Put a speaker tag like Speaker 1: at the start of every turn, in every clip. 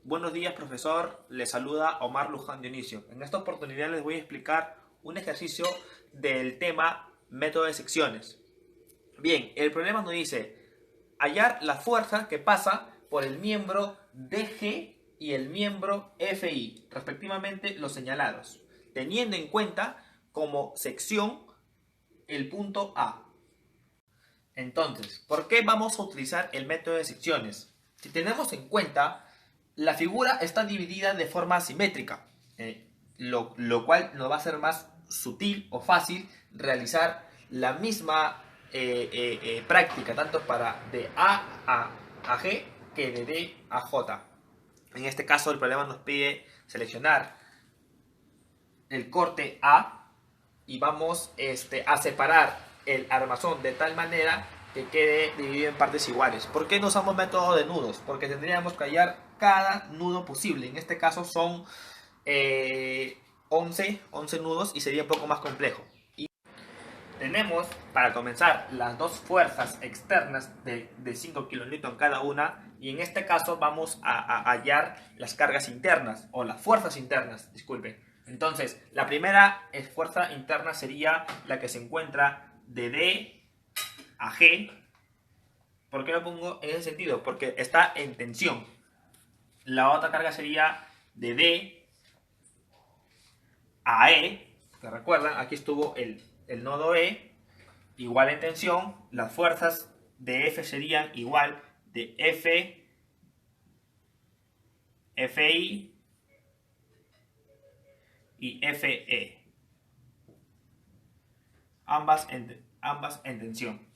Speaker 1: Buenos días, profesor. Les saluda Omar Luján Dionisio. En esta oportunidad les voy a explicar un ejercicio del tema método de secciones. Bien, el problema nos dice hallar la fuerza que pasa por el miembro DG y el miembro FI, respectivamente los señalados, teniendo en cuenta como sección el punto A. Entonces, ¿por qué vamos a utilizar el método de secciones? Si tenemos en cuenta, la figura está dividida de forma asimétrica, lo cual nos va a ser más sutil o fácil realizar la misma práctica, tanto para de A G que de D a J. En este caso, el problema nos pide seleccionar el corte A y vamos a separar el armazón de tal manera que quede dividido en partes iguales. ¿Por qué no usamos método de nudos? Porque tendríamos que hallar cada nudo posible. En este caso son 11 nudos y sería un poco más complejo. Y tenemos, para comenzar, las dos fuerzas externas de 5 kN cada una. Y en este caso vamos a hallar las cargas internas, o las fuerzas internas, disculpen. Entonces, la primera fuerza interna sería la que se encuentra de D a G. ¿Por qué lo pongo en ese sentido? Porque está en tensión. La otra carga sería de D a E, que recuerdan, aquí estuvo el nodo E, igual en tensión. Las fuerzas de F serían igual de F, FI y FE, ambas en tensión.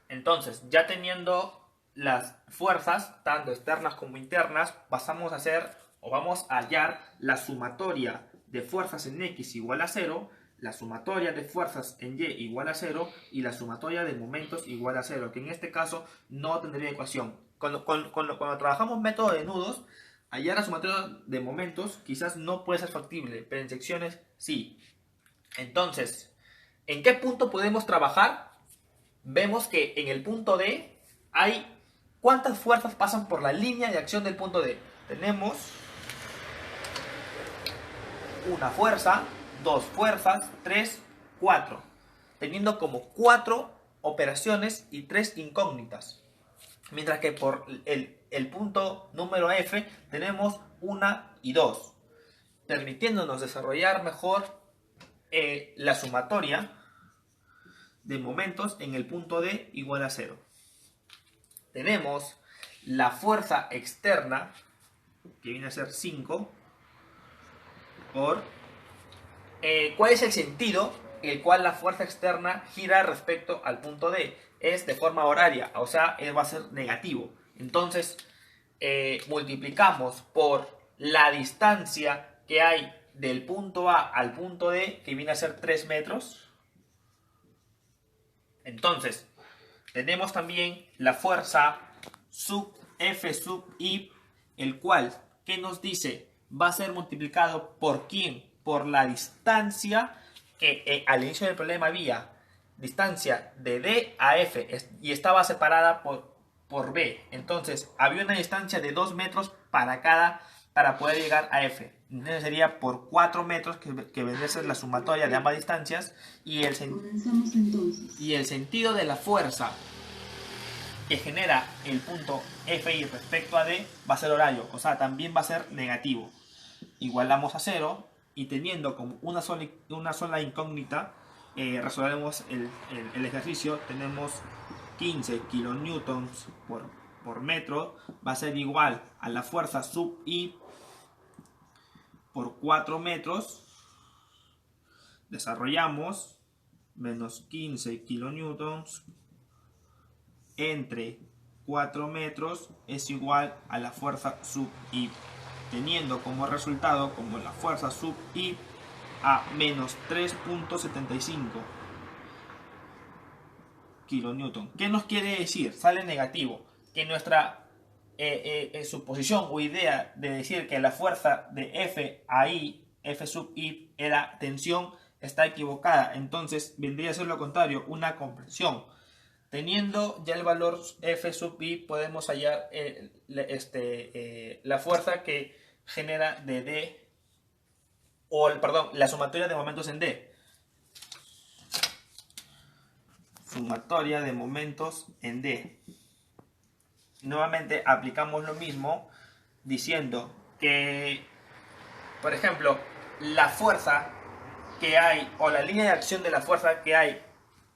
Speaker 1: Entonces, ya teniendo las fuerzas, tanto externas como internas, pasamos a hacer o vamos a hallar la sumatoria de fuerzas en X igual a 0, la sumatoria de fuerzas en Y igual a 0 y la sumatoria de momentos igual a 0, que en este caso no tendría ecuación. Cuando trabajamos método de nudos, hallar la sumatoria de momentos quizás no puede ser factible, pero en secciones sí. Entonces, ¿en qué punto podemos trabajar? Vemos que en el punto D hay ¿cuántas fuerzas pasan por la línea de acción del punto D? Tenemos una fuerza, dos fuerzas, tres, cuatro, teniendo como 4 operaciones y 3 incógnitas. Mientras que por el punto número F tenemos 1 y 2, permitiéndonos desarrollar mejor la sumatoria de momentos en el punto D igual a 0. Tenemos la fuerza externa, que viene a ser 5, por... ¿cuál es el sentido en el cual la fuerza externa gira respecto al punto D? Es de forma horaria, o sea, va a ser negativo. Entonces, multiplicamos por la distancia que hay del punto A al punto D, que viene a ser 3 metros. Entonces, tenemos también la fuerza sub F sub I, el cual, ¿qué nos dice? Va a ser multiplicado por ¿quién? Por la distancia que al inicio del problema había distancia de D a F y estaba separada por B. Entonces, había una distancia de 2 metros para poder llegar a F. Entonces sería por 4 metros que vendría a ser la sumatoria de ambas distancias y el sentido de la fuerza que genera el punto FI respecto a D va a ser horario, o sea, también va a ser negativo. Igualamos a 0 y teniendo como una sola incógnita, resolvemos el ejercicio. Tenemos 15 kilonewtons por metro, va a ser igual a la fuerza sub I por 4 metros. Desarrollamos menos 15 kilonewtons entre 4 metros es igual a la fuerza sub I, teniendo como resultado como la fuerza sub I a menos 3.75 kilonewton. ¿Qué nos quiere decir? Sale negativo. Que nuestra suposición o idea de decir que la fuerza de F a I, F sub I, era tensión, está equivocada. Entonces vendría a ser lo contrario, una compresión. Teniendo ya el valor F sub I, podemos hallar la fuerza que genera de D, perdón, la sumatoria de momentos en D. Sumatoria de momentos en D. Nuevamente aplicamos lo mismo diciendo que, por ejemplo, la fuerza que hay, o la línea de acción de la fuerza que hay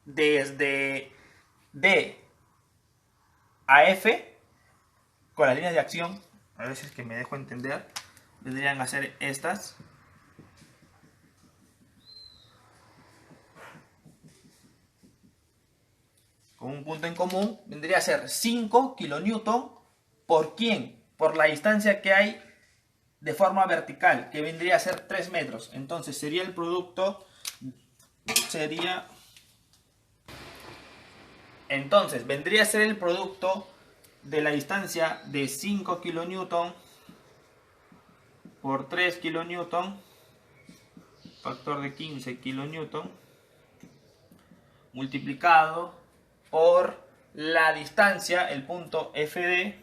Speaker 1: desde D a F, con las líneas de acción, a veces que me dejo entender, vendrían a ser estas. Con un punto en común, vendría a ser 5 kilonewton por ¿quién? Por la distancia que hay de forma vertical, que vendría a ser 3 metros. Entonces sería el producto, entonces vendría a ser el producto de la distancia de 5 kilonewton por 3 kilonewton, factor de 15 kilonewton, multiplicado por la distancia, el punto FD.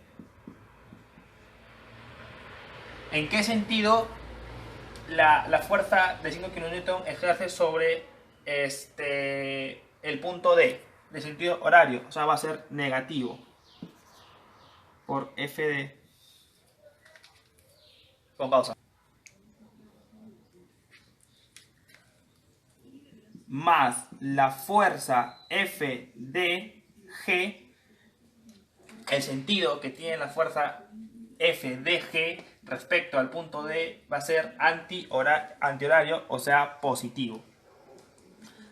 Speaker 1: ¿En qué sentido la fuerza de 5 kN ejerce sobre el punto D? De sentido horario, o sea, va a ser negativo por FD. Con pausa. Más la fuerza FDG, el sentido que tiene la fuerza FDG respecto al punto D va a ser antihorario, o sea, positivo.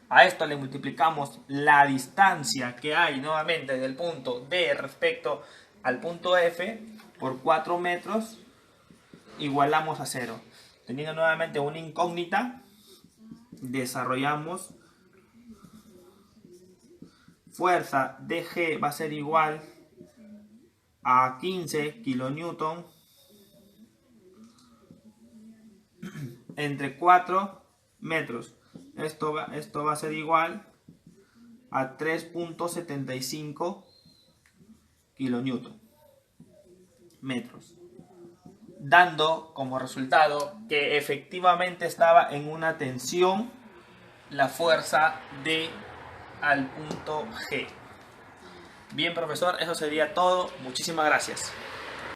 Speaker 1: A esto le multiplicamos la distancia que hay nuevamente del punto D respecto al punto F por 4 metros, igualamos a 0. Teniendo nuevamente una incógnita, desarrollamos fuerza DG va a ser igual a 15 kilonewton entre 4 metros. Esto va a ser igual a 3.75 kilonewton metros, dando como resultado que efectivamente estaba en una tensión la fuerza D al punto G. Bien, profesor, eso sería todo. Muchísimas gracias.